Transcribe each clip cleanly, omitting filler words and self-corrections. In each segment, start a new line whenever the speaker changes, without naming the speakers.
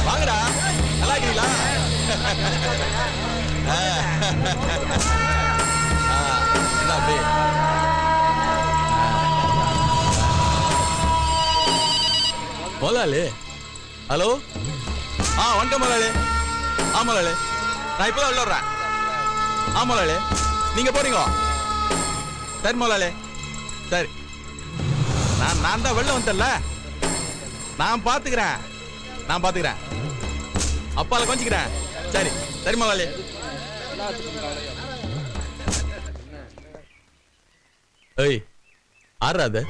வாங்கடா, நல்லா இருக்கீங்களா? முதலாளி, ஹலோ. வந்துட்டேன் முதலாளி. முதலாளி, நான் இப்பதான் உள்ள வர்றேன். முதலாளி, நீங்க போறீங்க? சரி முதலாளி, சரி. நான் தான் வெளில வந்துட்டேன்ல, நான் பாத்துக்கிறேன். அப்பால கொஞ்சிக்கிறேன். சரி சரி முதலாளி. ஏய், ஆறாது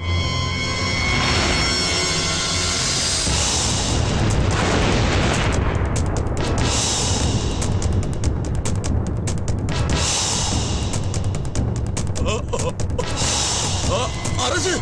அரசு.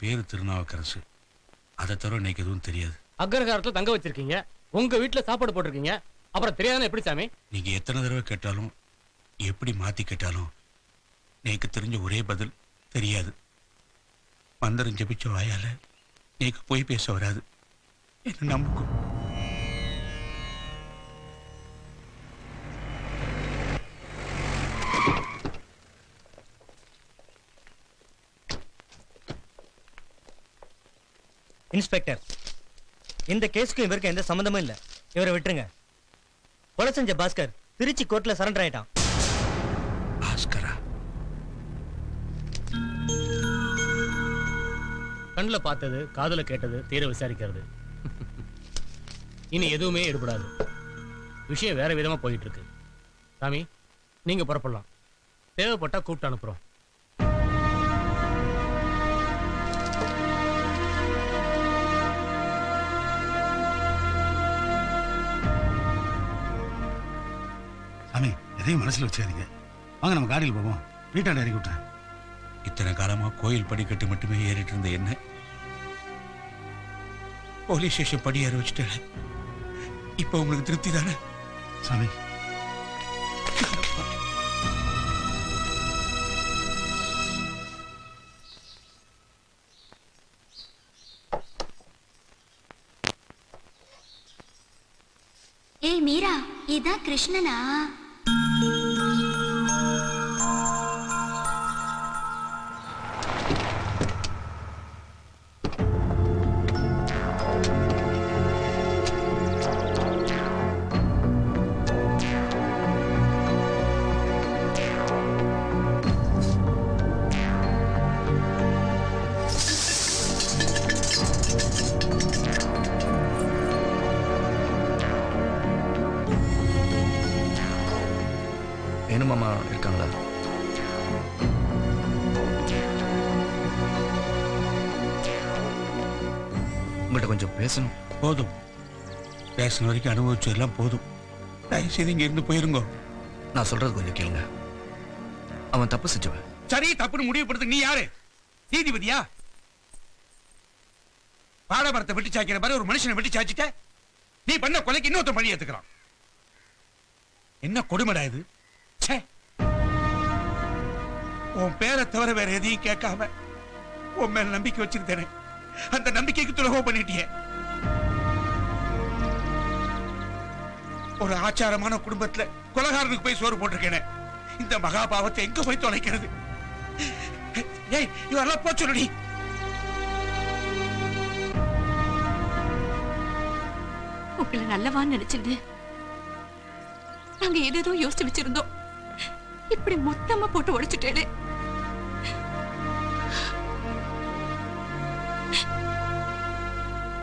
பேரு திருநாவுக்கரசு. அதை தவிர எனக்கு எதுவும் தெரியாது.
அக்ரஹாரத்துல தங்க வச்சிருக்கீங்க, உங்க வீட்டுல சாப்பாடு போட்டிருக்கீங்க, அப்புறம் தெரியாதுன்னு எப்படி சாமி?
நீங்க எத்தனை தடவை கேட்டாலும் எப்படி மாத்தி கேட்டாலும் நேக்கு தெரிஞ்ச ஒரே பதில் தெரியாது. மந்திரம் ஜபிச்ச வாயால நேக்கு போய் பேச வராது. என்ன நம்புக்கும்.
இன்ஸ்பெக்டர், இந்த கேஸுக்கும் இவருக்கு எந்த சம்பந்தமும் இல்ல. இவரை விட்டுருங்க. கொலை செஞ்ச பாஸ்கர் திருச்சி கோர்ட்ல சரண்டர் ஆயிட்டான்.
பாஸ்கரா?
கண்ணில் பார்த்தது, காதுல கேட்டது தீர விசாரிக்கிறது. இனி எதுவுமே எடுபடாது. விஷயம் வேற விதமா போயிட்டு இருக்கு. சாமி, நீங்க புறப்படலாம். தேவைப்பட்டா கூப்பிட்டு அனுப்புறோம்.
சாமி, எதையும் மனசுல வச்சுக்காதீங்க. வாங்க நம்ம காடியில் போவோம். வீட்டாண்ட இறக்கி விட்டேன்.
இத்தனை காலமா கோயில் படிக்கட்டு மட்டுமே ஏறிட்டு இருந்த என்ன போலீஸ் ஸ்டேஷன் படி ஏற வச்சுட்டேன். இப்ப உங்களுக்கு திருப்தி தானே?
சாமி,
ஏய் மீரா, இதான் கிருஷ்ணனா?
மாமா இருக்காங்களா? உங்கள்கிட்ட கொஞ்சம் பேசணும்.
போதும், பேசின வரைக்கும் அனுபவிச்சதெல்லாம் போதும். தயவு செய்து இங்க இருந்து போயிருங்க.
நான் சொல்றது கொஞ்சம் கேளுங்க. அவன் தப்பு செஞ்சவன்.
சரி, தப்புன்னு முடிவுபடுத்த நீ யாரு? நீதிபதியா? பாடமரத்தை வெட்டி சாய்க்கிற மாதிரி ஒரு மனுஷனை வெட்டி சாய்ச்சிட்ட. நீ பண்ண கொலைக்கு இன்னொருத்த பழி ஏத்துக்கிறான். என்ன கொடுமைடா இது? ச்சே. உன் பேரை தவிர வேற எதையும் கேட்காம உன் மேல நம்பிக்கை வச்சிருந்தேனே, அந்த நம்பிக்கைக்கு துரோகம் பண்ணிட்டியே. ஒரு ஆச்சாரமான குடும்பத்துல கொலகாரனுக்கு போய் சோறு போட்டிருக்கேனே, இந்த மகாபாவத்தை எங்க போய் தொலைக்கிறது? ஏய், இவரெல்லாம் போச்சுடி.
உங்களை நல்லவான்னு நினைச்சிருந்து நாங்க ஏதேதோ யோசிச்சு வச்சிருந்தோம். இப்படி மொத்தமா போட்டு உடைச்சுட்டே.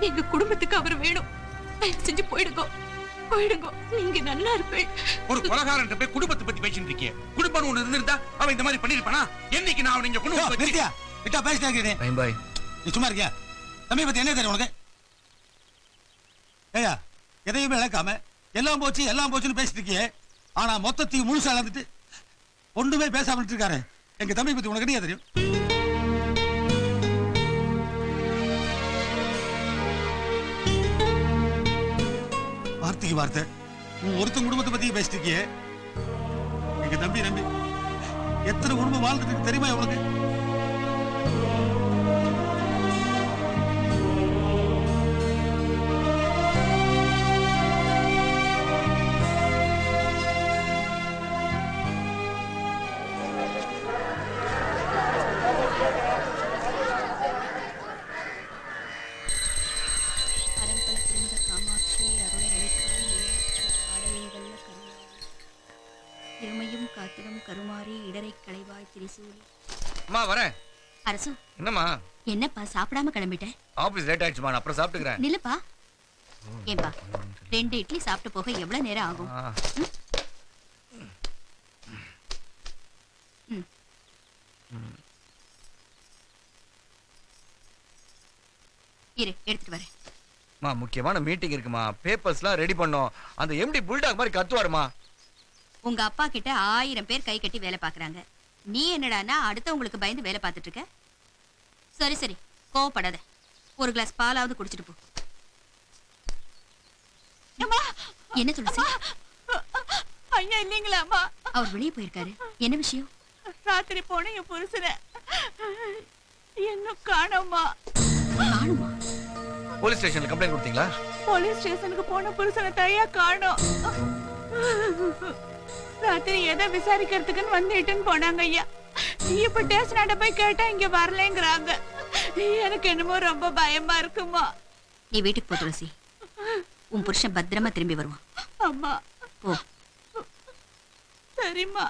எங்க குடும்பத்துக்கு அவர் வேணும். தயவு செஞ்சு போயிடுங்க, போயிடுங்க. நீங்க நல்லா இருப்பேன்.
ஒரு கொலகாரன் போய் குடும்பத்தை பத்தி பேசிட்டு இருக்கே. குடும்பம் ஒண்ணு இருந்திருந்தா அவன் இந்த மாதிரி பண்ணிருப்பானா? என்னைக்கு நான் அவன் இங்க கொண்டு வந்து
நிறுத்தியா? விட்டா பேசிட்டாங்க.
பாய்,
நீ சும்மா இருக்கியா? தம்பி பத்தி என்ன தெரியும் உனக்கு? ஏயா, எதையுமே இழக்காம எல்லாம் போச்சு எல்லாம் போச்சுன்னு பேசிட்டு இருக்கியே. ஆனா மொத்தத்தையும் முழுசா இழந்துட்டு ஒண்ணுமே பேசாம இருக்காரு. எங்க தம்பி பத்தி உனக்கு என்ன தெரியும்? வார்த்தைக்கு வார்த்தை உன் ஒருத்தன் குடும்பத்தை பத்தி பேசிட்டு இருக்கியே. எங்க தம்பி நம்பி எத்தனை குடும்பம் வாழ்ந்துட்டு தெரியுமா உனக்கு?
கருமாரி இடரை களைவாய் திரிசூலி.
அம்மா வரேன்.
அரசு,
என்னம்மா?
என்னப்பா சாப்பிடாம கிளம்பிட்ட?
ஆபீஸ் லேட் ஆயிடுச்சுமா, நான் அப்புறம் சாப்பிட்டுக்கிறேன்.
நில்லுப்பா. ஏன்பா, 2 இட்லி சாப்பிட்டு போக எவ்வளவு நேரம் ஆகும்? இரு, எடுத்துட்டு வரேன்.
அம்மா, முக்கியமான மீட்டிங் இருக்குமா, பேப்பர்ஸ்லாம் ரெடி பண்ணோம். அந்த எம்டி புல்டாக் மாதிரி கத்துவாருமா.
உங்க அப்பா கிட்ட 1000 பேர் கை கட்டி வேலை பாக்குறாங்க. நீ என்னடான்னா அடுத்தவங்களுக்கு பயந்து வேலை பார்த்துட்டு இருக்க. சரி சரி, கோவப்படாத. ஒரு கிளாஸ் பாலாவது குடிச்சிட்டு போ. என்ன துளசி?
ஐயா இல்லைங்களாமா?
அவர் வெளியே போயிருக்காரு. என்ன விஷயம்?
ராத்திரி போன என் புருஷனை இன்னும் காணோமா?
காணுமா?
போலீஸ் ஸ்டேஷன்ல கம்ப்ளைண்ட் கொடுத்தீங்களா?
போலீஸ் ஸ்டேஷனுக்கு போன புருஷனை தனியா காணோம். ராத்திரி ஏதோ விசாரிக்கிறதுக்குன்னு வந்துட்டுன்னு போனாங்க ஐயா. இப்ப ஸ்டேஷனாண்ட போய் கேட்டா இங்க வரலங்கிறாங்க. எனக்கு என்னமோ ரொம்ப பயமா இருக்குமா.
நீ வீட்டுக்கு போ துளசி. உன் புருஷன் பத்திரமா திரும்பி வருவான்.
அம்மா
போ.
சரிம்மா.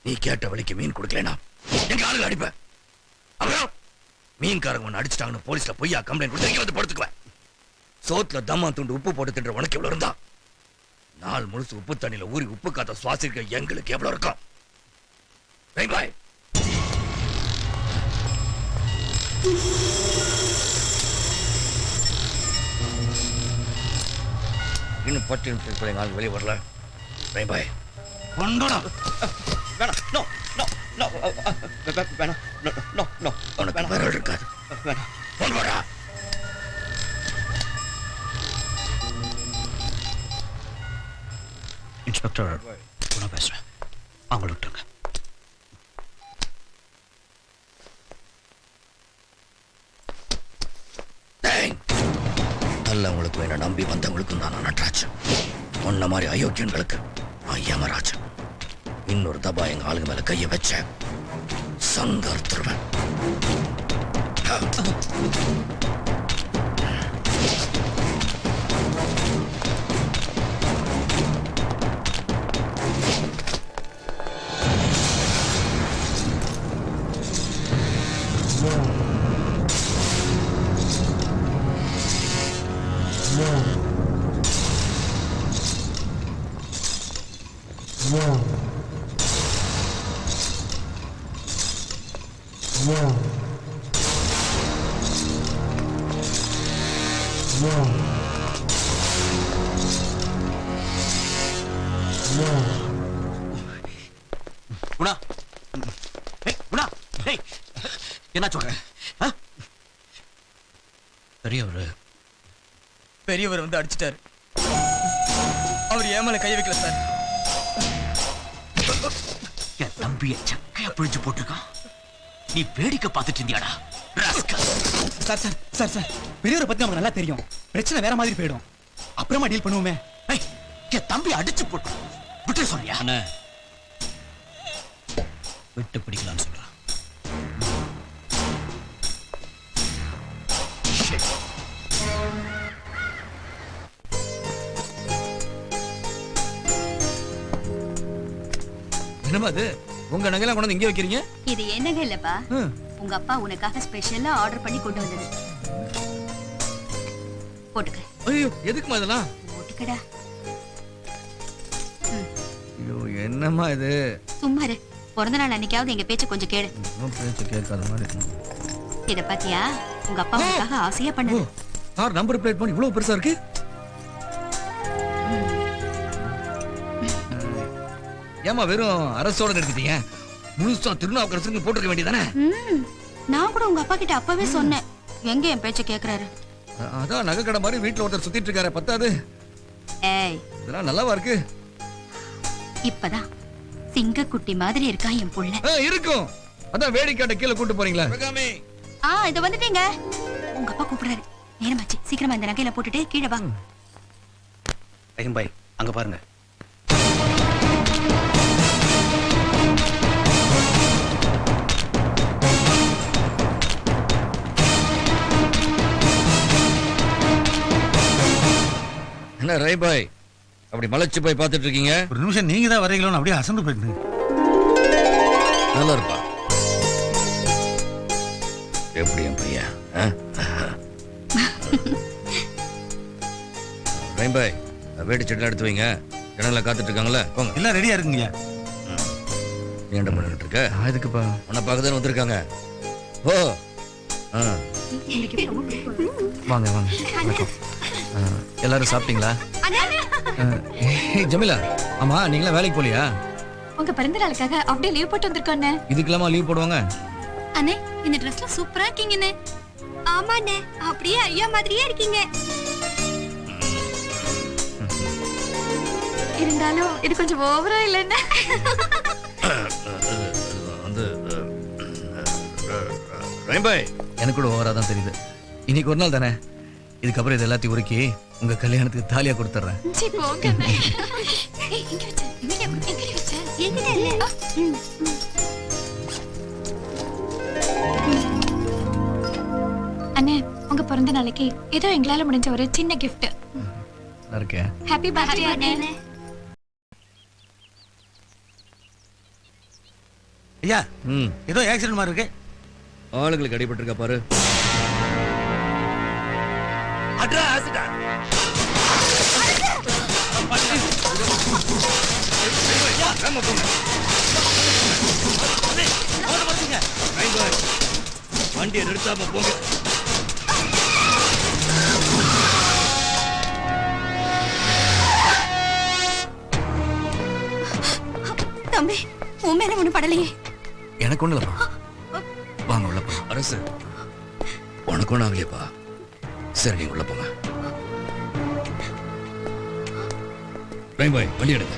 நீ கேட்ட வழிக்கு மீன் கொடுக்கலனா எங்க ஆளுங்க அடிப்ப. அப்புறம் மீன்காரங்க ஒன்னு அடிச்சிட்டாங்கன்னு போலீஸ்ல பொய்யா கம்ப்ளைண்ட் கொடுத்து இங்க வந்து படுத்துக்குவேன். சோத்துல தம்மா துண்டு உப்பு போட்டு தின்ற உனக்கு எவ்வளவு இருந்தா நாள் முழுசு உப்பு தண்ணியில ஊறி உப்பு காத்த சுவாசிக்க எங்களுக்கு எவ்வளவு இருக்கும்? பாய். இன்னும் 10 நிமிஷத்துக்குள்ள எங்க ஆளுங்க வெளியே வரல. பாய்.
கொண்டோடா.
வேணாம். நோ நோ நோ வேணாம். நோ நோ உனக்கு விரல் இருக்காது. வேணாம். கொண்டோடா.
இன்ஸ்பெக்டர் நான் பேசுறேன். அவங்கள விட்டுருங்க.
நல்லவங்களுக்கும் என்ன நம்பி வந்தவங்களுக்கும் நான் நட்ராஜ். உன்ன மாதிரி அயோக்கியன்களுக்கு நான் யமராஜ். இன்னொரு தபா எங்க ஆளுங்க மேல கைய வச்ச சங்கர்த்துருவன்.
குணா. ஏய் குணா. ஏய் என்ன சொல்ற?
பெரியவர் வந்து அடிச்சிட்டாரு. அவர் ஏமல கை வைக்கல சார்.
என் தம்பியை சக்கையா பிடிச்சு போட்டிருக்கான். நீ வேடிக்கை பார்த்துட்டு இருந்தியாடா?
சார் சார் சார் சார் பெரியவரை பத்தி நமக்கு நல்லா தெரியும். பிரச்சனை வேற மாதிரி போயிடும். அப்புறமா டீல் பண்ணுவோமே.
ஏய் என் தம்பி அடிச்சு போட்டு விட்டு சொல்லியா?
விட்டு பிடிக்கலாம்னு சொல்றான்.
என்னமா அது உங்க நகையெல்லாம் கொண்டு வந்து இங்கே வைக்கிறீங்க?
இது என்னங்க இல்லப்பா, உங்க அப்பா உனக்காக ஸ்பெஷலா ஆர்டர் பண்ணி கொண்டு வந்தது. போட்டுக்க.
ஐயோ எதுக்குமா இதெல்லாம்?
போட்டுக்கடா.
ஐயோ என்னம்மா இது?
சும்மா இரு. பிறந்த நாள் அன்னைக்காவது எங்க பேச்ச கொஞ்சம் கேளு.
பேச்சு கேட்காத மாதிரி.
இத பாத்தியா, உங்க அப்பா உனக்காக ஆசையா பண்ணது.
கார் நம்பர் பிளேட் பண்ணி இவ்வளவு பெருசா இருக்கு. ஏமா வெறும் அரசோட நிறுத்திட்டீங்க? முழுசா திருநாவுக்கரசுக்கு போட்டுக்க வேண்டியதானே?
நான் கூட உங்க அப்பா கிட்ட அப்பவே சொன்னேன். எங்க என் பேச்ச கேக்குறாரு?
அதான் நகை கடை மாதிரி வீட்டுல ஒருத்தர் சுத்திட்டு இருக்காரு. பத்தாது.
ஏய்
இதெல்லாம் நல்லாவா இருக்கு?
இப்பதான் சிங்கக்குட்டி மாதிரி இருக்கா என் புள்ள.
இருக்கும். அதான் வேடிக்காட்ட கீழே கூட்டு போறீங்களா?
இத வந்துட்டீங்க. உங்க அப்பா கூப்பிடுறாரு. நேரமாச்சு, சீக்கிரமா இந்த நகையில போட்டுட்டு கீழே வா.
ரஹீம் பாய் அங்க பாருங்க.
என்ன ரஹீம் பாய் அப்படி மலைச்சு போய் பார்த்துட்டு இருக்கீங்க?
ஒரு நிமிஷம் நீங்க தான் வரீங்களோன்னு அப்படியே அசந்து போயிட்டு.
நல்லா இருப்பா. எப்படி என் பையன்? ரஹீம் பாய் வேடி செட்டில் எடுத்து வைங்க. ஜனங்களை காத்துட்டு இருக்காங்களே, போங்க.
எல்லாம் ரெடியா இருக்குங்க.
நீ என்ன பண்ணிட்டு இருக்க?
இதுக்குப்பா
உன்னை பார்க்கதான் வந்திருக்காங்க. ஓ
வாங்க வாங்க வணக்கம். எல்லாரும் சாப்பிட்டீங்களா? ஜமீலா, ஆமா நீங்களா வேலைக்கு போலியா?
உங்க பிறந்த நாளுக்காக அப்படியே லீவ் போட்டு வந்திருக்கோண்ணே.
இதுக்கெல்லாமா லீவ் போடுவாங்க?
அண்ணே இந்த ட்ரெஸ்ல சூப்பரா இருக்கீங்கண்ணே.
ஆமாண்ணே, அப்படியே ஐயா மாதிரியே இருக்கீங்க.
இருந்தாலும் இது கொஞ்சம் ஓவரா இல்லைண்ணே.
வந்து ரஹீம் பாய்
எனக்கு கூட ஓவரா தான் தெரியுது. இன்னைக்கு ஒரு நாள் தானே, இதுக்கப்புறம் இது எல்லாத்தையும் உருக்கி உங்க கல்யாணத்துக்கு தாலியா கொடுத்துட்றேன்.
சரி போங்கண்ணே. ஏய் இங்க வச்ச எங்க வச்ச
என்கிட்ட இல்ல.
அண்ணே உங்க பிறந்த நாளைக்கு ஏதோ எங்களால முடிஞ்ச ஒரு சின்ன gift.
நல்லா இருக்கேன்.
ஹாப்பி பர்த்டே அண்ணே.
ஐயா
ம்
ஏதோ ஆக்சிடென்ட் மாதிரி இருக்கு.
ஆளுங்களுக்கு அடிபட்டிருக்கா பாரு. வண்டியை நிறுத்தாம போங்க.
தம்பி, உன் மேல ஒண்ணு படலையே.
எனக்கு ஒண்ணு இல்லப்பா. வாங்க உள்ள போலாம்.
அரசு உனக்கு ஒன்றும் ஆகலையப்பா. சரி நீங்க உள்ள போங்க. ரஹீம் பாய் வண்டி எடுங்க.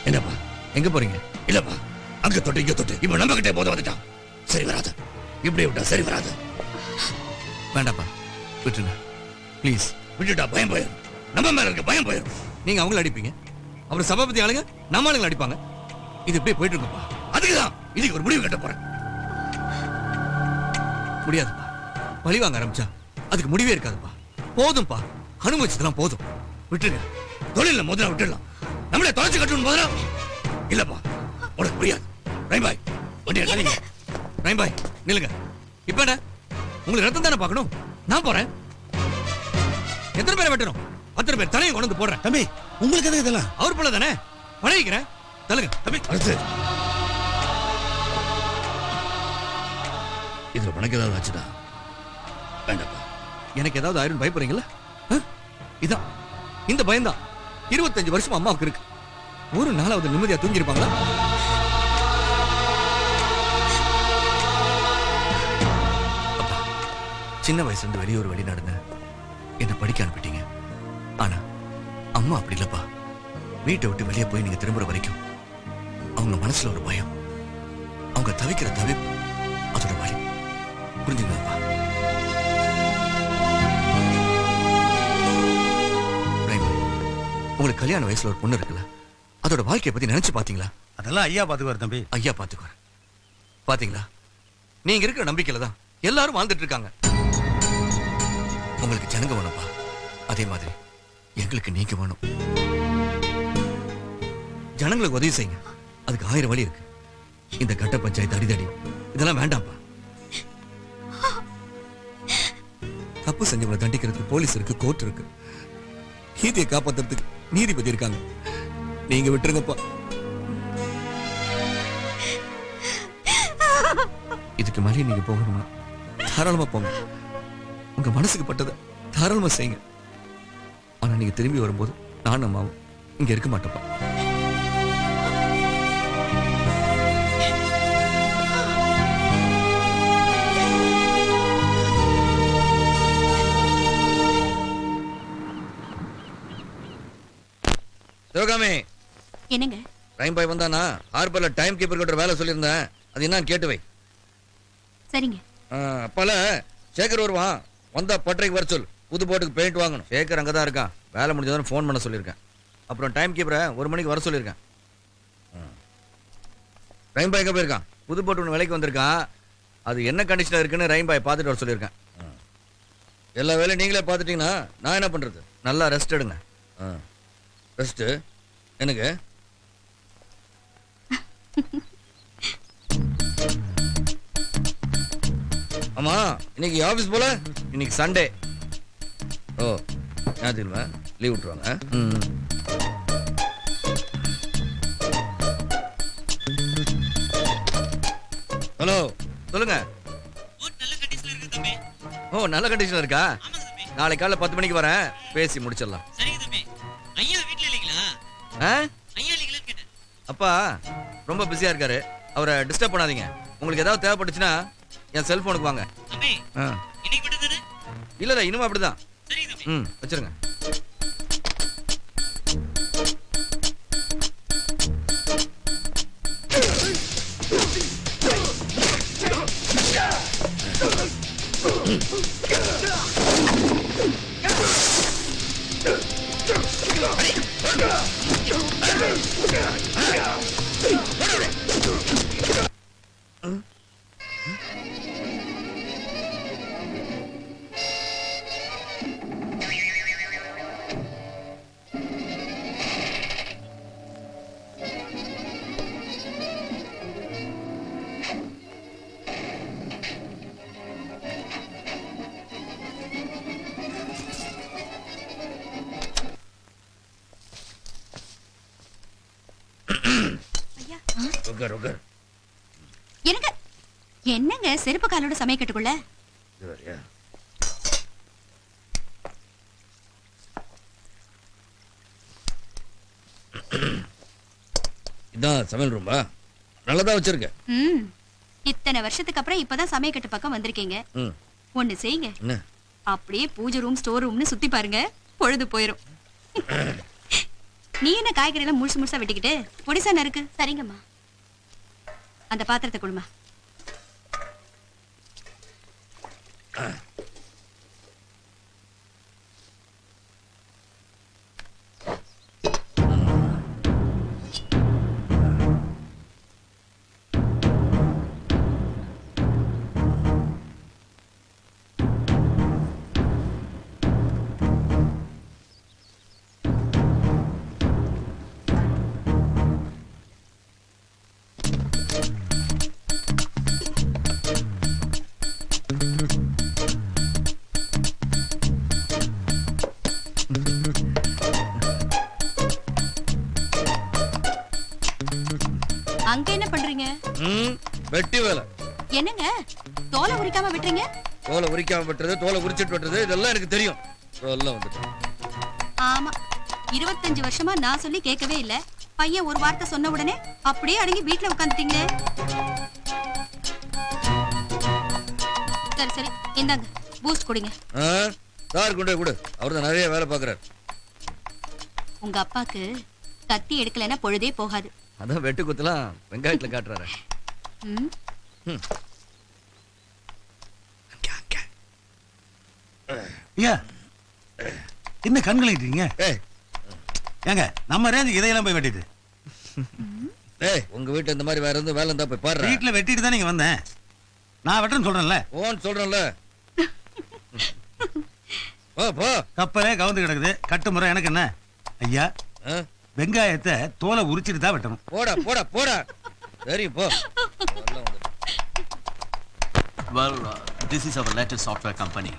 என்னப்பா
எங்க போறீங்க?
இல்லப்பா, அங்க தொட்டு இங்க தொட்டு இப்ப நம்ம கிட்டே போத வந்துட்டான். சரி வராது, இப்படி விட்டா சரி வராது.
வேண்டாப்பா, விட்டுருங்க ப்ளீஸ்.
விட்டுட்டா பயம் போயிடும். நம்ம மேல இருக்க பயம் போயிடும்.
நீங்க அவங்கள அடிப்பீங்க, அப்புறம் சபாபதி ஆளுங்க நம்ம ஆளுங்களை அடிப்பாங்க. இது இப்படியே போயிட்டு இருக்குப்பா.
அதுக்குதான் இதுக்கு ஒரு முடிவு கட்ட போறேன்.
முடியாதுப்பா, பழி வாங்க ஆரம்பிச்சா அதுக்கு முடிவே இருக்காதுப்பா. போதும்பா, அனுபவிச்சதெல்லாம் போதும், விட்டுருங்க.
தொழில முதல்ல விட்டுடலாம், நம்மளே தொலைச்சு கட்டணும் முதல்ல. இல்லப்பா உனக்கு புரியாது. ரஹீம் பாய் வண்டி எடுக்காதீங்க.
ரஹீம் பாய் நில்லுங்க. இப்ப என்ன உங்களுக்கு ரத்தம் தானே பார்க்கணும்? நான் போறேன். எத்தனை பேரை வெட்டணும்? அத்தனை பேர் தலையை கொண்டு வந்து போடுறேன்.
தம்பி உங்களுக்கு எதுக்கு இதெல்லாம்?
அவர் போல தானே பழகிக்கிறேன். தள்ளுங்க தம்பி.
அரசு இதுல உனக்கு ஏதாவது ஆச்சுதா? வேண்டாப்பா.
எனக்கு ஏதாவது ஆயிரம் பயப்படுறீங்களா? இதான் இந்த பயம்தான் 25 வருஷம் அம்மாவுக்கு இருக்கு. ஒரு நாளாவது நிம்மதியா தூங்கி இருப்பாங்களா? அப்பா, சின்ன வயசுல இருந்து வெளியூர் வெளிநாடுன்னு என்ன படிக்க அனுப்பிட்டீங்க. ஆனா அம்மா அப்படி இல்லப்பா. வீட்டை விட்டு வெளியே போய் நீங்க திரும்புற வரைக்கும் அவங்க மனசுல ஒரு பயம், அவங்க தவிக்கிற தவிப்பு, அதோட வலி. புரிஞ்சுங்களாப்பா? உங்களுக்கு கல்யாண வயசுல ஒரு பொண்ணு இருக்குல்ல, அதோட வாழ்க்கையை பத்தி நினைச்சு பாத்தீங்களா?
அதெல்லாம் ஐயா பாத்துக்குவார் தம்பி.
ஐயா பாத்துக்குவார். பாத்தீங்களா, நீங்க இருக்கிற நம்பிக்கையில தான் எல்லாரும் வாழ்ந்துட்டு இருக்காங்க. உங்களுக்கு ஜனங்க வேணும்பா, அதே மாதிரி எங்களுக்கு நீங்க வேணும். ஜனங்களுக்கு உதவி செய்யுங்க, அதுக்கு 1000 வழி இருக்கு. இந்த கட்ட பஞ்சாயத்து அடிதடி இதெல்லாம் வேண்டாம்ப்பா. தப்பு செஞ்சவங்களை தண்டிக்கிறதுக்கு போலீஸ் இருக்கு, கோர்ட் இருக்கு. நீதியை காப்பாத்துறதுக்கு நீதிபதி இருக்காங்க. நீங்க விட்டுருங்கப்பா. இதுக்கு மேலே நீங்க போகணும்னா தாராளமா போங்க. உங்க மனசுக்கு பட்டதை தாராளமா செய்யுங்க. ஆனா நீங்க திரும்பி வரும்போது நானும் அம்மாவும் இங்க இருக்க மாட்டோம்ப்பா.
சிவகாமி,
என்னங்க?
ரஹீம் பாய் வந்தானா? ஹார்பர்ல டைம் கீப்பர் கிட்ட வேலை சொல்லியிருந்தேன், அது என்னன்னு கேட்டு வை.
சரிங்க.
அப்பால சேகர் வருவான், வந்தா பட்டறைக்கு வர சொல். புது போட்டுக்கு பெயிண்ட் வாங்கணும். சேகர் அங்கே தான் இருக்கான். வேலை முடிஞ்சதுன்னு ஃபோன் பண்ண சொல்லியிருக்கேன். அப்புறம் டைம் கீப்பரை 1 மணிக்கு வர சொல்லியிருக்கேன். ரைம் பாய் எங்கே போயிருக்கான்? புது போட்டு ஒன்று விலைக்கு வந்திருக்கான். அது என்ன கண்டிஷனில் இருக்குன்னு ரைம் பாய் பார்த்துட்டு வர சொல்லியிருக்கேன். எல்லா வேலையும் நீங்களே பார்த்துட்டீங்கன்னா நான் என்ன பண்ணுறது? நல்லா ரெஸ்ட் எடுங்க. ரெஸ்ட்டு எனக்கு ஆமா இன்னைக்கு ஆஃபீஸ் போல? இன்னைக்கு சண்டே. ஓ ஞாயிற்றுக்கிழமை லீவ் விட்டுருவாங்க. ஹலோ சொல்லுங்க. ஓ நல்ல கண்டிஷன்ல இருக்கா? நாளைக்கு காலைல 10 மணிக்கு வரேன், பேசி முடிச்சிடலாம். அப்பா ரொம்ப பிஸியா இருக்காரு, அவரை டிஸ்டர்ப் பண்ணாதீங்க. உங்களுக்கு ஏதாவது தேவைப்பட்டுச்சுன்னா என் செல்போனுக்கு வாங்க. இல்ல இனிமே அப்படிதான். வச்சிருங்க.
என்னங்க செருப்பு காலோட சமைக்கட்டுக்குள்ள?
இதான் சமையல் ரூம்பா? நல்லதா வச்சிருக்க.
இத்தனை வருஷத்துக்கு அப்புறம் இப்பதான் சமையக்கட்டு பக்கம் வந்திருக்கீங்க. ஒண்ணு செய்யுங்க, அப்படியே பூஜை ரூம் ஸ்டோர் ரூம்னு சுத்தி பாருங்க, பொழுது போயிரும். நீ என்ன காய்கறி எல்லாம் முழுசு முழுசா வெட்டிக்கிட்டு பொடிசா நறுக்கு. சரிங்கம்மா. அந்த பாத்திரத்தை கொடுமா. அங்க என்ன பண்றீங்க?
வெட்டி வேலை.
என்னங்க தோலை உரிக்காம விட்டுறீங்க?
தோலை உரிக்காம வெட்டுறது, தோலை உரிச்சிட்டு வெட்டுறது இதெல்லாம் எனக்கு தெரியும்.
ஆமா 25 வருஷமா நான் சொல்லி கேட்கவே இல்ல. பையன் ஒரு வார்த்தை சொன்ன உடனே அப்படியே அடங்கி வீட்டுல உட்காந்துட்டீங்களே. சரி சரி இந்தாங்க பூஸ்ட் குடிங்க.
சார் கொண்டு கொடு, அவர்தான் நிறைய வேலை பாக்குறாரு.
உங்க அப்பாக்கு கத்தி எடுக்கலன்னா பொழுதே போகாது.
அதான் வெட்டு குத்துலாம் வெங்காயத்துல காட்டுறாரு.
என்ன கண்களிட்டீங்க? ஏங்க நம்ம ரேஞ்சுக்கு இதையெல்லாம் போய் வெட்டிட்டு.
உங்க வீட்டு இந்த மாதிரி வேற எந்த வேலை இருந்தா போய் பாரு.
வீட்டுல வெட்டிட்டு தான் நீங்க வந்தேன். நான் வெட்டுறேன்னு சொல்றேன்ல.
ஓன் சொல்றேன்ல.
கப்பலே கவுந்து கிடக்குது, கட்டு முறை எனக்கு என்ன? ஐயா வெங்காயத்தை தோலை உரிச்சிட்டு தான் வெட்டணும்.
போடா போடா போடா. சரி போ.
Well, this is our latest software company.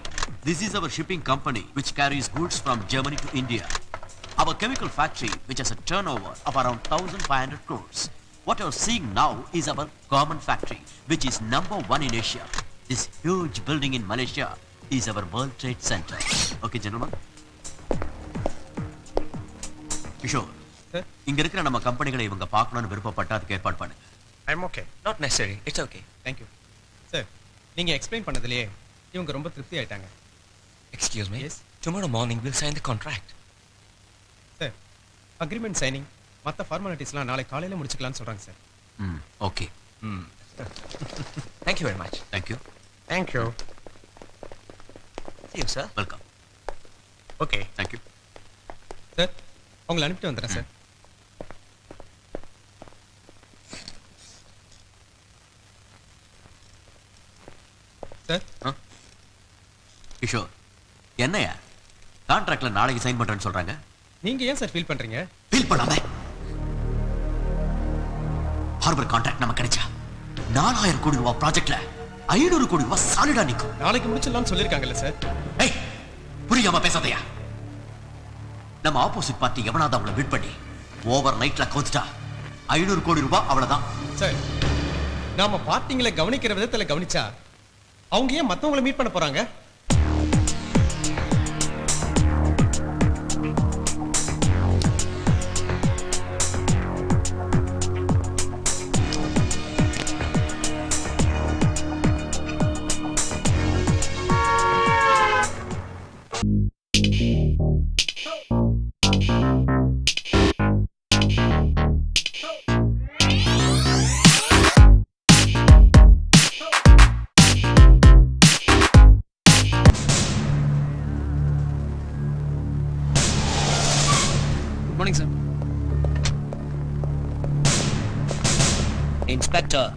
This is our shipping company which carries goods from Germany to India. Our chemical factory which has a turnover of around 1,500 crores. What you're seeing now is our garment factory which is #1 in Asia. This huge building in Malaysia is our World Trade Center. Okay, gentlemen? Kishore, இங்க இருக்கிற நம்ம கம்பெனிகளை இவங்க பார்க்கணும்னு விருப்பப்பட்டா அதுக்கு ஏற்பாடு பண்ணுங்க.
I'm okay.
Not necessary. It's okay.
Thank you. Sir, நீங்க explain பண்ணதுலயே இவங்க ரொம்ப திருப்தி ஆயிட்டாங்க.
Excuse me?
Yes.
Tomorrow morning we'll sign the contract.
Sir, agreement signing மத்த ஃபார்மாலிட்டிஸ்லாம் நாளை காலையில முடிச்சுக்கலாம்னு சொல்றாங்க sir.
Okay.
Thank you very much.
Thank you.
Thank you.
See you, sir.
Welcome.
Okay
thank you.
Sir உங்களை அனுப்பிட்டு வந்துடுறேன் சார். சார்
கிஷோர், என்னையா கான்ட்ராக்ட்ல நாளைக்கு sign பண்றேன்னு சொல்றாங்க?
நீங்க ஏன் சார் ஃபீல் பண்றீங்க?
ஃபீல் பண்ணாம ஹார்பர் கான்ட்ராக்ட் நமக்கு கிடைச்சா 4000 கோடி ரூபாய் ப்ராஜெக்ட்ல 500 கோடி ரூபாய் சாலிடா நிக்கும்.
நாளைக்கு முடிச்சிடலாம்னு சொல்லியிருக்காங்கல்ல சார்.
ஏய், புரியாம பேசாதயா. நம்ம ஆப்போசிட் பார்ட்டி எவனாவது அவங்கள விட் பண்ணி ஓவர் நைட்ல கவுத்துட்டா 500 கோடி ரூபாய் அவ்வளவுதான்.
சார் நாம பார்ட்டிங்களை கவனிக்கிற விதத்துல கவனிச்சா அவங்க ஏன் மத்தவங்களை மீட் பண்ண போறாங்க?
Morning sir.
இன்ஸ்பெக்டர்,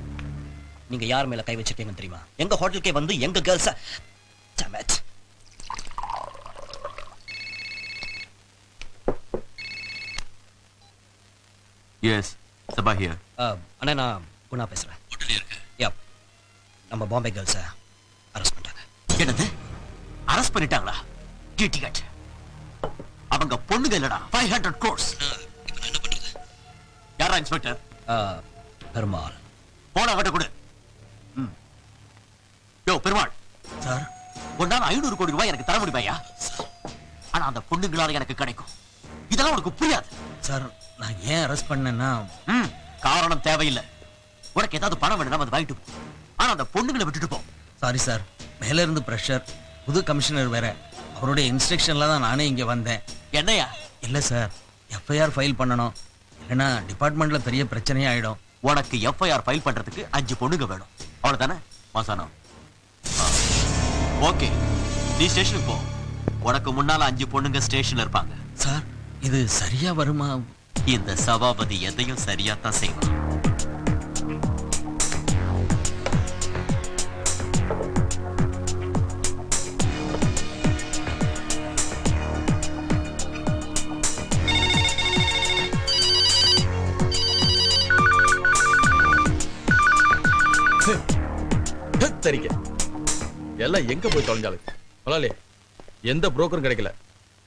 நீங்க யார் மேல கை வச்சிருக்கீங்கன்னு தெரியுமா? எங்க ஹோட்டலுக்கே வந்து எங்க கேர்ள்ஸ
எஸ், சபா ஹியர்.
அண்ணா, நான் குணா பேசுறேன்.
ஹோட்டல்ல இருக்க.
யா, நம்ம பாம்பே கேர்ள்ஸ அரெஸ்ட் பண்ணிட்டாங்க.
என்னது? அரெஸ்ட் பண்ணிட்டாங்களா? டிடிகட். அவங்க பொண்ணுங்க இல்லடா. 500 crores.
என்ன பண்றது?
யாரா இன்ஸ்பெக்டர்?
பெருமாள்.
போன அவட்ட கொடு. யோ பெருமாள்
சார்,
உன்னால 500 கோடி ரூபாய் எனக்கு தர முடியுமாயா? ஆனா அந்த பொண்ணுங்களால எனக்கு கிடைக்கும். இதெல்லாம் உனக்கு புரியாது.
சார், நான் ஏன் அரெஸ்ட் பண்ணேன்னா
காரணம் தேவையில்லை. உனக்கு ஏதாவது பணம் வேணும்னா வந்து வாங்கிட்டு போ. ஆனா அந்த பொண்ணுங்களை விட்டுட்டு போ.
சாரி சார், மேல இருந்து பிரஷர். புது கமிஷனர் வேற, அவருடைய இன்ஸ்ட்ரக்ஷன்ல தான் நானே இங்க வந்தேன்.
என்னையா?
இல்ல சார், எஃப்ஐஆர் ஃபைல் பண்ணணும், இல்லைன்னா டிபார்ட்மெண்ட்ல பெரிய பிரச்சனையே ஆயிடும்.
உனக்கு எஃப்ஐஆர் ஃபைல் பண்றதுக்கு 5 பொண்ணுங்க வேணும், அவ்வளவுதானே? மாசானம். ஓகே, நீ ஸ்டேஷனுக்கு போ. உனக்கு முன்னால 5 பொண்ணுங்க ஸ்டேஷன்ல இருப்பாங்க.
சார், இது சரியா வருமா?
இந்த சபாபதி எதையும் சரியா தான் செய்வான்.
சரிங்க, எல்லாம் எங்க போய் தொலைஞ்சாலும் முதலாளி எந்த புரோக்கரும் கிடைக்கல.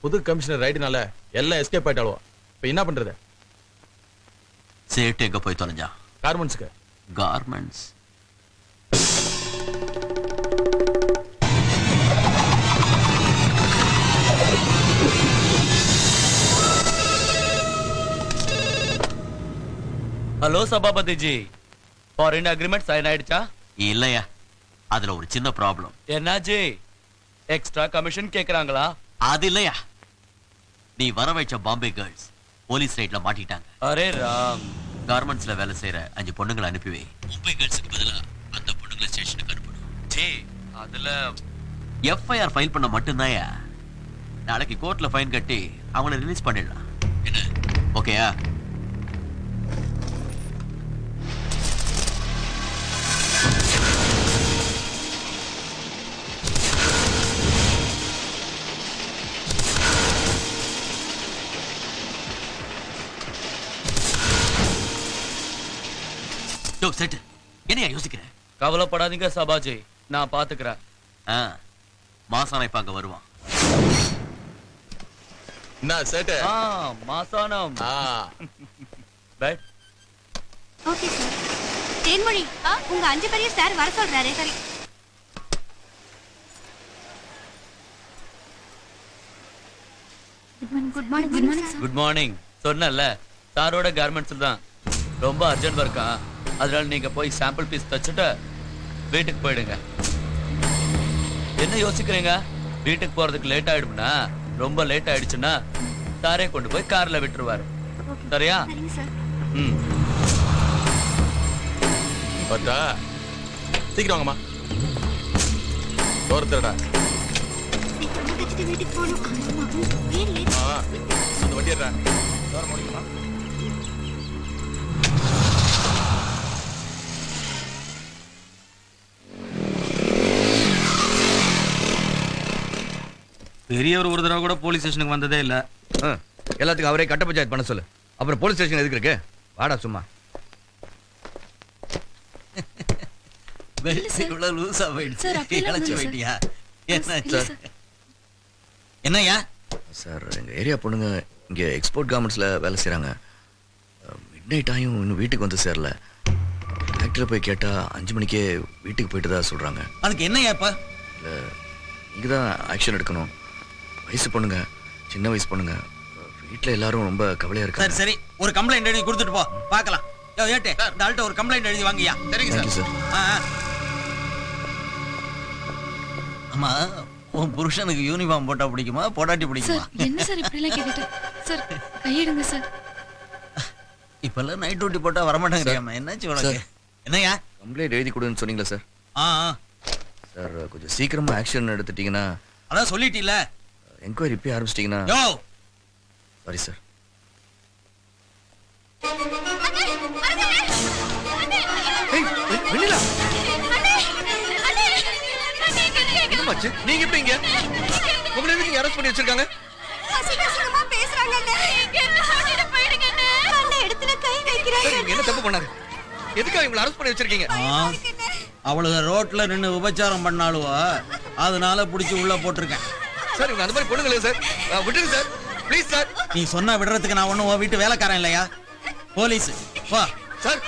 புது கமிஷனர் ரைடுனால எல்லாம் எஸ்கேப் ஆயிட்டாலும். இப்ப என்ன பண்றது?
சேட்டு எங்க போய் தொலைஞ்சா?
கார்மெண்ட்ஸ்க்கு.
Garments?
Hello Sabapathi ji, foreign agreement sign ஆயிடுச்சா?
இல்லையா, அதுல ஒரு சின்ன ப்ராப்ளம்.
என்னாச்சு? எக்ஸ்ட்ரா கமிஷன் கேக்குறாங்களா?
அது இல்லையா, நீ வர வைச்ச பாம்பே கேர்ள்ஸ் போலீஸ் ரைட்ல மாட்டிட்டாங்க.
அரே ராம்,
கார்மெண்ட்ஸ்ல வேலை செய்யற 5 பொண்ணுங்களை அனுப்பி வை. மும்பை கேர்ள்ஸுக்கு பதிலா அந்த பொண்ணுங்களை ஸ்டேஷனுக்கு அனுப்பணும்.
ஜி, அதுல
எஃப்ஐஆர் ஃபைல் பண்ண மட்டும்தான்யா. நாளைக்கு கோர்ட்ல ஃபைன் கட்டி அவங்கள ரிலீஸ் பண்ணிடலாம். என்ன ஓகேயா? செட்டு என்னையா யோசிக்கிற?
கவலைப்படாதீங்க சபாஜி, நான் பாத்துக்கிறேன்.
மாசான இப்ப அங்க வருவான்.
என்ன சேட்டு?
Masanam. But
okay sir. Thenmozhi, உங்க 5 பேரையும் சார் வர சொல்றாரு. சரி. Good morning. Good morning sir.
Good morning. சொன்னல சாரோட கார்மெண்ட்ஸ்ல தான் ரொம்ப அர்ஜென்ட் ஒர்க்கா, அதனால நீங்க போய் சாம்பிள் பீஸ் தச்சுட்டு வீட்டுக்கு போயிடுங்க. என்ன யோசிக்கிறீங்க? வீட்டுக்கு போறதுக்கு லேட் ஆயிடும்னா, ரொம்ப லேட் ஆயிடுச்சுன்னா சாரே கொண்டு போய் கார்ல விட்டுருவாரு. சரியா?
பட்டா சீக்கிரம் வாங்கம்மா. தோரத்துடா.
முடிச்சிட்டு வீட்டுக்கு போகணும். ஆமா, ஏன் late?
அந்த வண்டி ஏறா.
பெரியவர் ஒரு தடவை கூட போலீஸ் ஸ்டேஷனுக்கு வந்ததே இல்ல. எல்லாத்துக்கும் அவரே கட்ட பஞ்சாயத்து பண்ண சொல்லு. அப்புறம் போலீஸ் ஸ்டேஷன் எதுக்கு இருக்கு? வாடா சும்மா.
இவ்வளவு லூசா போயிடுச்சு.
சார், அப்படிலாம்
இழைச்சு
ஒண்ணும்
போயிட்டியா? என்ன
இல்ல
சார்? என்னய்யா?
சார் எங்க ஏரியா பொண்ணுங்க இங்க எக்ஸ்போர்ட் கார்மெண்ட்ஸ்ல வேலை செய்றாங்க. மிட் நைட் ஆயும் இன்னும் வீட்டுக்கு வந்து சேரல. ஃபேக்டரியில் போய் கேட்டா 5 மணிக்கே வீட்டுக்கு போயிட்டு தான் சொல்றாங்க.
அதுக்கு என்னய்யா இப்ப?
இல்ல நீங்க தான் ஆக்ஷன் எடுக்கணும். வயசு பொண்ணுங்க, சின்ன வயசு பொண்ணுங்க. வீட்டுல எல்லாரும் ரொம்ப கவலையா
சரி
இருக்காங்க.
சரி, ஒரு கம்ப்ளைண்ட் எழுதி கொடுத்துட்டு போ, பார்க்கலாம். யோ ஏட்டே, இந்த ஆள்கிட்ட ஒரு கம்ப்ளைண்ட் எழுதி வாங்கியா.
சரிங்க
தேங்க்யூ
சார்.
சார்.
ஆ, ஆ. அம்மா, உன் புருஷனுக்கு யூனிஃபார்ம் போட்டா பிடிக்குமா, போடாட்டி பிடிக்குமா?
சார், என்ன சார் இப்படி எல்லாம் கேட்டுட்டு? சார், கையெடுங்க சார்.
இப்பெல்லாம் நைட் டியூட்டி போட்டா வரமாட்டேங்கிறியாமா? என்னாச்சு உனக்கு?
சார்.
என்னய்யா?
கம்ப்ளைண்ட் எழுதி கொடுன்னு சொன்னீங்களா சார்?
ஆ, ஆ.
சார் கொஞ்சம் சீக்கிரமா ஆக்ஷன் எடுத்துட்டீங்கன்னா,
அதான் சொல்லிட்டீல.
என்கொயரி இப்பயே ஆரம்பிச்சிட்டீங்கன்னா.
யோ,
சாரி சார். வெண்ணிலா, என்னமாச்சு? நீங்க எப்படி இங்க? உங்களை எதுக்கு இங்க அரெஸ்ட் பண்ணி வச்சிருக்காங்க? சார், இவங்க என்ன தப்பு பண்ணாங்க? எதுக்காக இவங்களை அரெஸ்ட் பண்ணி வச்சிருக்கீங்க?
அவளுக ரோட்ல நின்னு உபச்சாரம் பண்ணாளுவோ, அதனால புடிச்சு உள்ள போட்டிருக்கேன்.
சார் இவங்க அந்த மாதிரி பொண்ணுங்களே சார். விட்டுருங்க சார், ப்ளீஸ் சார்.
நீ சொன்னா விடுறதுக்கு நான் ஒண்ணும் உன் வீட்டு வேலைக்காரன் இல்லையா? போலீஸ் வா.
சார்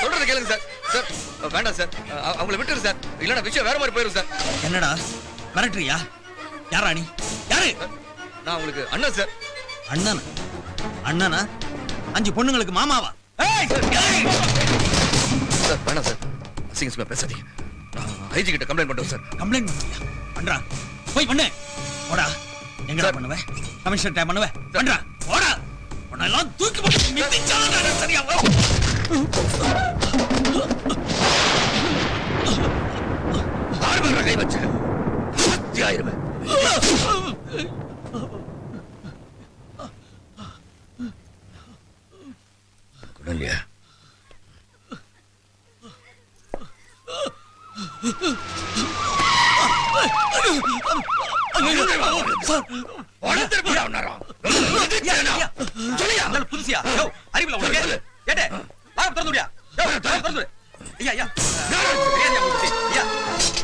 சொல்றத கேளுங்க சார். சார் வேண்டாம் சார், அவங்கள விட்டுரு சார். இல்லைன்னா விஷயம் வேற மாதிரி போயிடும் சார்.
என்னடா மிரட்டுறியா? யாரா நீ? யாரு?
நான் உங்களுக்கு அண்ணன் சார்.
அண்ணனா? அண்ணனா? 5 பொண்ணுங்களுக்கு மாமாவா? ஏய், ஏய்!
சார் வேண்டாம் சார், அசிங்கமா பேசாதீங்க. நான் ஐஜி கிட்ட கம்ப்ளைண்ட் பண்றேன் சார்.
கம்ப்ளைண்ட் பண்ணுறியா? பண்றா, போய் பண்ணு. போடா. எங்கடா பண்ணுவேன்? கமிஷனர் டைம் பண்ணுவேன். பண்றா, போடா. உன்னெல்லாம் தூக்கி போட்டு மிதிச்சாதான் சரியா வரும்.
ஆறு கை வச்சு 10,000. இல்லையா?
புதுசியா அறிவில உனக்கு கேட்டே திறந்துடியா? ஐயா ஐயா ஐயா,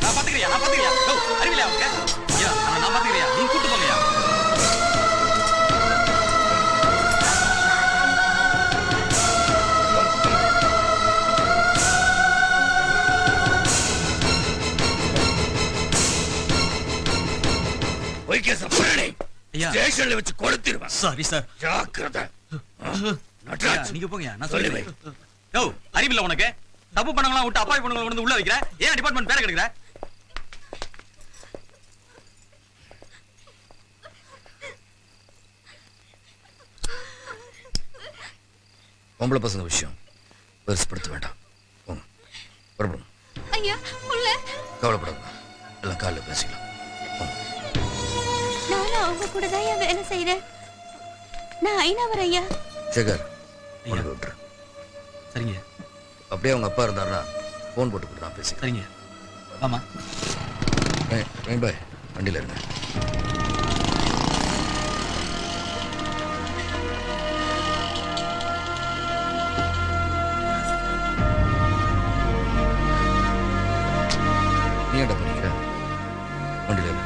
நான் பாத்துக்கிறியா? அறிவில உனக்கு? ஐயா நான் பாத்துக்கிறியா? நீ கூட்டு போங்கய்யா.
ஸ்டேஷன்ல வச்சு கொடுத்துருவேன்.
Sorry sir.
ஜாக்கிரதை.
நீங்க போங்க, நான் சொல்லி யோ அறிவில்ல உனக்கு? தப்பு பண்ணவங்களா விட்டு அப்பாவி பண்ணவங்கள வந்து உள்ள வைக்கிற? ஏன் டிபார்ட்மெண்ட் பேரை கெடுக்கிற?
பொம்பளை பசங்க விஷயம் பெருசுப்படுத்த வேண்டாம். போங்க, புறப்படும்.
ஐயா, உள்ள.
கவலைப்படாத, எல்லாம் காலைல பேசிக்கலாம்.
நானும் அவங்க கூட தான் வேலை செய்யறேன். நான் ஐநாவர் ஐயா.
சேகர், உனக்கு விட்டுரு.
சரிங்க.
அப்படியே அவங்க அப்பா இருந்தாருன்னா போன் போட்டு கூட நான் பேசிக்கிறேன்.
சரிங்க. ஆமா.
பாய், வண்டியில இருங்க. நீ என்ன பண்ணிக்கிற? வண்டியில இருங்க.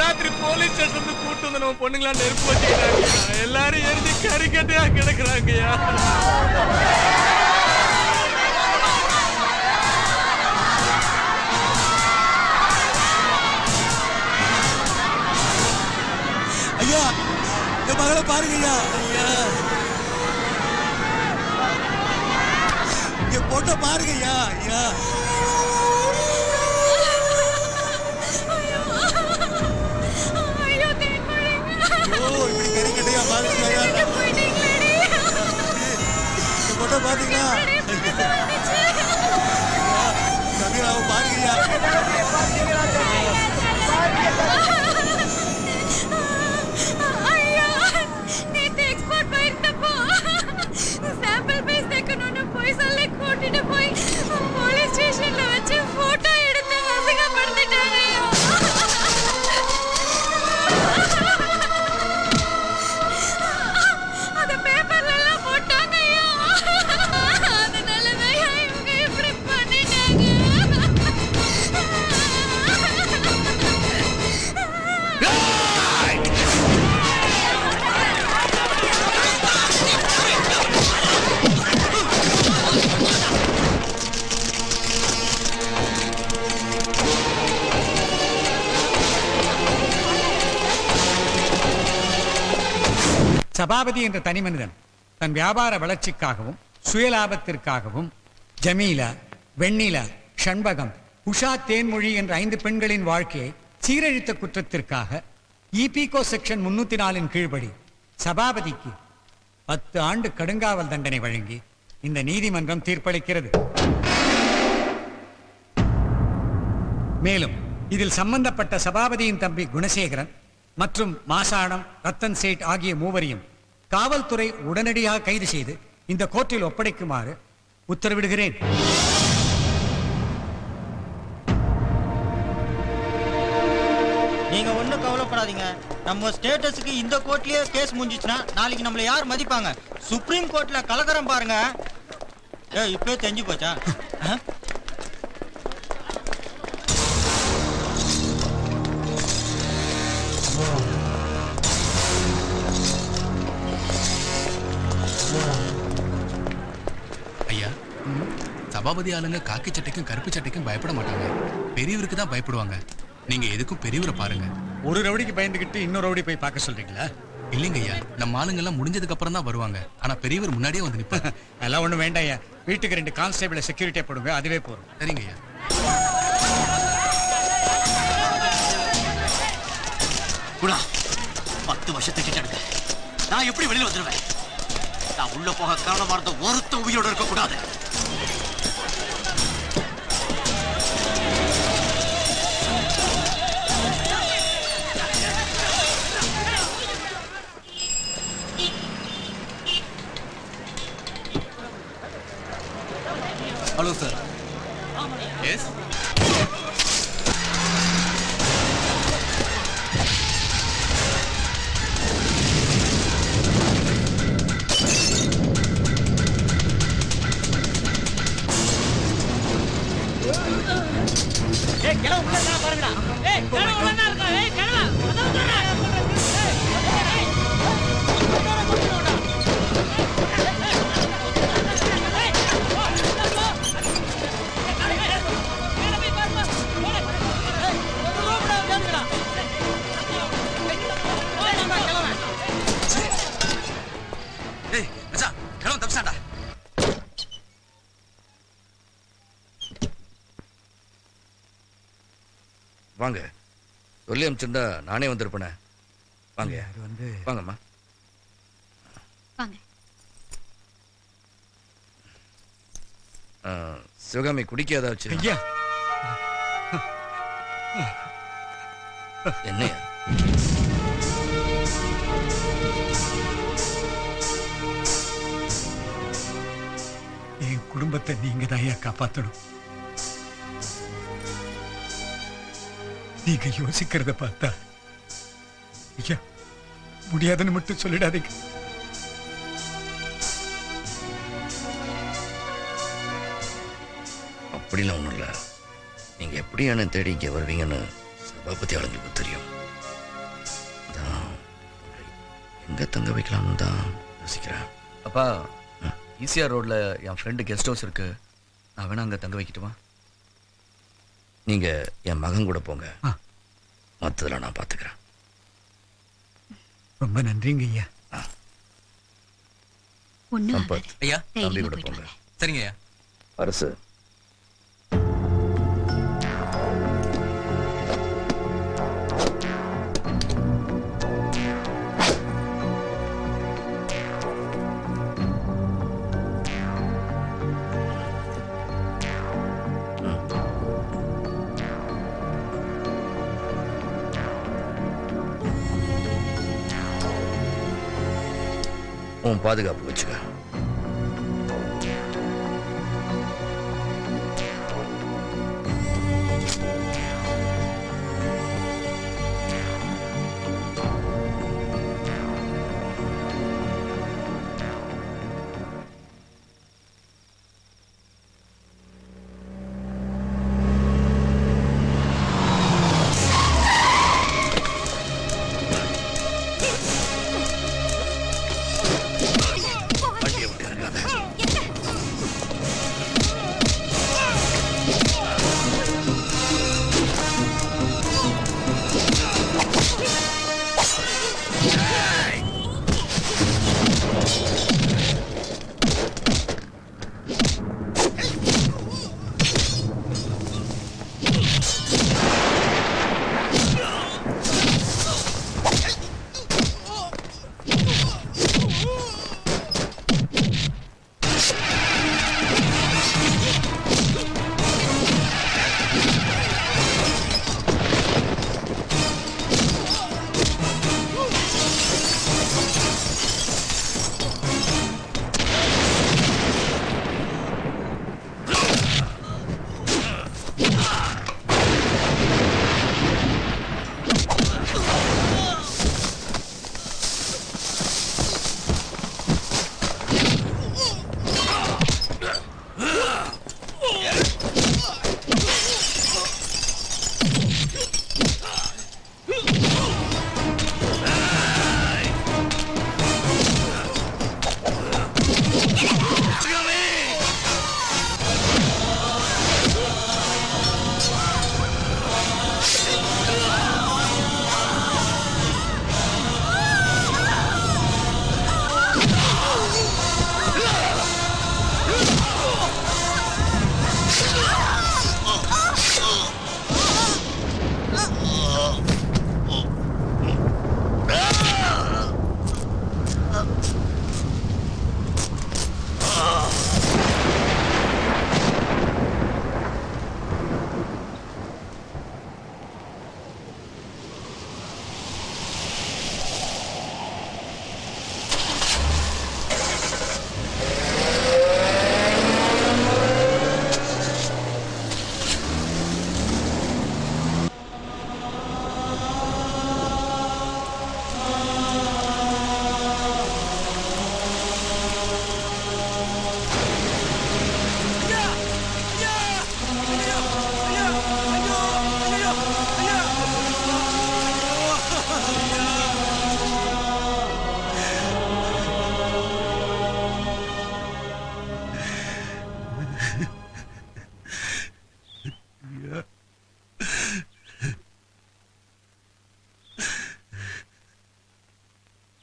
ராத்திரி போலீஸ் ஸ்டேஷன்ல கூட்டு வந்து நம்ம பொண்ணுங்களா நெருப்பு வச்சுக்கிறாங்க. எல்லாரும் எரிஞ்சு கறிக்கட்டையா கிடக்குறாங்கய்யா.
ஐயா என் மகளை பாருங்க ஐயா. ஐயா என் பொண்ணை பாருங்க ஐயா. ஐயா இப்படி கறிக்கட்டையா பாருங்க ஐயா. என் பொண்ணை பாத்தீங்களா? சமீராவை பாருங்க ஐயா.
சபாபதி என்ற தனி மனிதன் தன் வியாபார வளர்ச்சிக்காகவும் சுயலாபத்திற்காகவும் ஜமீலா, வெண்ணிலா, ஷண்பகம், உஷா, தேன்மொழி என்ற 5 பெண்களின் வாழ்க்கையை சீரழித்த குற்றத்திற்காக ஈபிகோ செக்ஷன் 304 கீழ்படி சபாபதிக்கு 10 ஆண்டு கடுங்காவல் தண்டனை வழங்கி இந்த நீதிமன்றம் தீர்ப்பளிக்கிறது. மேலும் இதில் சம்பந்தப்பட்ட சபாபதியின் தம்பி குணசேகரன் மற்றும் மாசாணம், ரத்தன் சேட் ஆகிய மூவரையும் காவல்துறை உடனடியாக கைது செய்து இந்த கோர்ட்டில் ஒப்படைக்குமாறு உத்தரவிடுகிறேன்.
நீங்க ஒண்ணும் கவலைப்படாதீங்க. நம்ம ஸ்டேட்டஸுக்கு இந்த கோர்ட்லயே கேஸ் முடிஞ்சிச்சுன்னா நாளைக்கு நம்மள யார் மதிப்பாங்க? சுப்ரீம் கோர்ட்ல கலகரம் பாருங்க. இப்பவே தெரிஞ்சு போச்சா?
ஐயா, சபாபதி ஆளுங்க காக்கி சட்டைக்கும் கருப்பு சட்டைக்கும் பயப்பட மாட்டாங்க. பெரியவருக்கு தான் பயப்படுவாங்க. நீங்க எதுக்கும் பெரியவரை பாருங்க.
ஒரு ரவுடிக்கு பயந்துகிட்டு இன்னொரு ரவுடி போய் பார்க்க சொல்றீங்களா?
இல்லைங்க ஐயா, நம்ம ஆளுங்க எல்லாம் முடிஞ்சதுக்கு அப்புறம் தான் வருவாங்க. ஆனா பெரியவர் முன்னாடியே வந்து நிப்பாங்க.
எல்லாம் ஒண்ணும் வேண்டாம் ஐயா. வீட்டுக்கு 2 கான்ஸ்டேபிளை செக்யூரிட்டியா போடுங்க, அதுவே போதும்.
சரிங்க ஐயா.
குணா, 10 வருஷத்துக்கு கிட்ட இருக்கு. நான் எப்படி வெளியில வந்துருவேன்? நான் உள்ள போக காரணமா இருந்த ஒருத்த உயிரோட இருக்க கூடாது.
Hello sir.
எஸ்.
வாங்க, சொல்லி அனுப்பிச்சிருந்தா நானே வந்திருப்பேனே. வாங்க வாங்கம்மா.
வாங்க.
சிவகாமி குடிக்க ஏதாச்சும்?
ஐயா,
என்னையா?
என் குடும்பத்தை நீங்க தான் ஐயா காப்பாற்றணும். நீங்க யோசிக்கிறத பார்த்தா ஐயா முடியாதுன்னு மட்டும் சொல்லிடாதீங்க.
அப்படிலாம் ஒண்ணும் இல்ல. நீங்க எப்படி என்ன தேடி இங்க வருவீங்கன்னு சபாபதி ஆளுங்களுக்கு தெரியும். எங்க தங்க வைக்கலாம்னு தான் யோசிக்கிறேன்.
அப்பா ஈசிஆர் ரோட்ல என் ஃப்ரெண்டு கெஸ்ட் ஹவுஸ் இருக்கு. நான் வேணா அங்க தங்க வைக்கட்டுமா?
நீங்க என் மகன் கூட போங்க, மற்றதெல்லாம் நான் பார்த்துக்கிறேன்.
ரொம்ப நன்றிங்க ஐயா.
ஒண்ணும்
சம்பத்,
ஐயா
தம்பி கூட போங்க.
சரிங்க ஐயா.
அரசு உன் பாதுகாப்பு வச்சுக்க.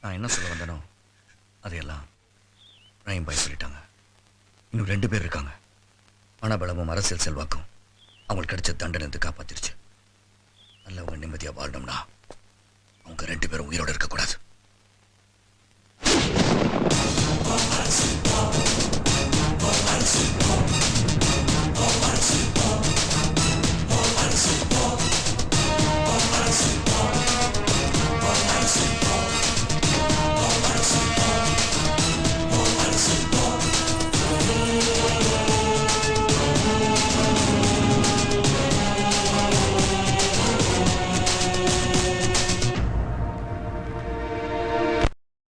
நான் என்ன சொல்ல வந்தனோ அதையெல்லாம் ரஹீம் பாய் சொல்லிட்டாங்க. இன்னும் 2 பேர் இருக்காங்க. பணபலமும் அரசியல் செல்வாக்கும் அவங்களுக்கு கிடைச்ச தண்டனை இருந்து காப்பாத்திருச்சு. நல்லவங்க நிம்மதியா வாழணும்னா அவங்க 2 பேரும் உயிரோட இருக்கக்கூடாது.
அரசு